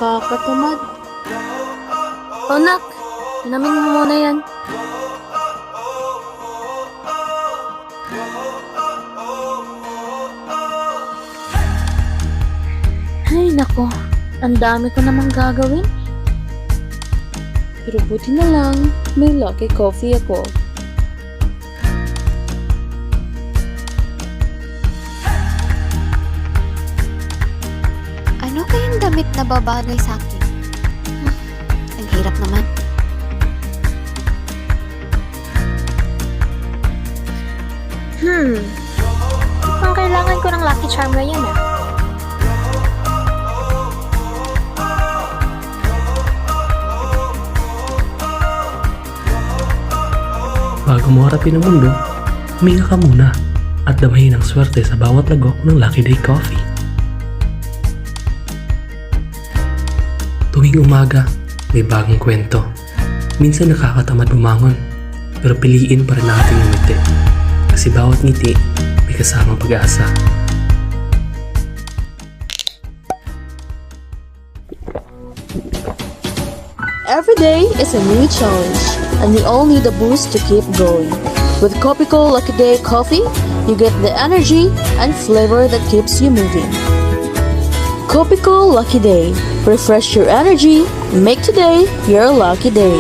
Nakakatamad. O nak, inamin mo muna yan. Ay nako, ang dami ko namang gagawin. Pero buti na lang, may lucky coffee ako. Ano kayang damit na babagay sa akin? Ang hirap naman. Ang kailangan ko ng Lucky Charm ngayon ah. Bago mo harapin ang mundo, huminga ka muna at damahin ang swerte sa bawat lagok ng Lucky Day Coffee. Tuwing umaga, may bagong kwento. Minsan nakakatamad bumangon, pero piliin pa rin natin umiti. Kasi bawat ngiti, may kasamang pag-asa. Every day is a new challenge, and we all need a boost to keep going. With Copico Lucky Day Coffee, you get the energy and flavor that keeps you moving. Copico Lucky Day. Refresh your energy. Make today your lucky day.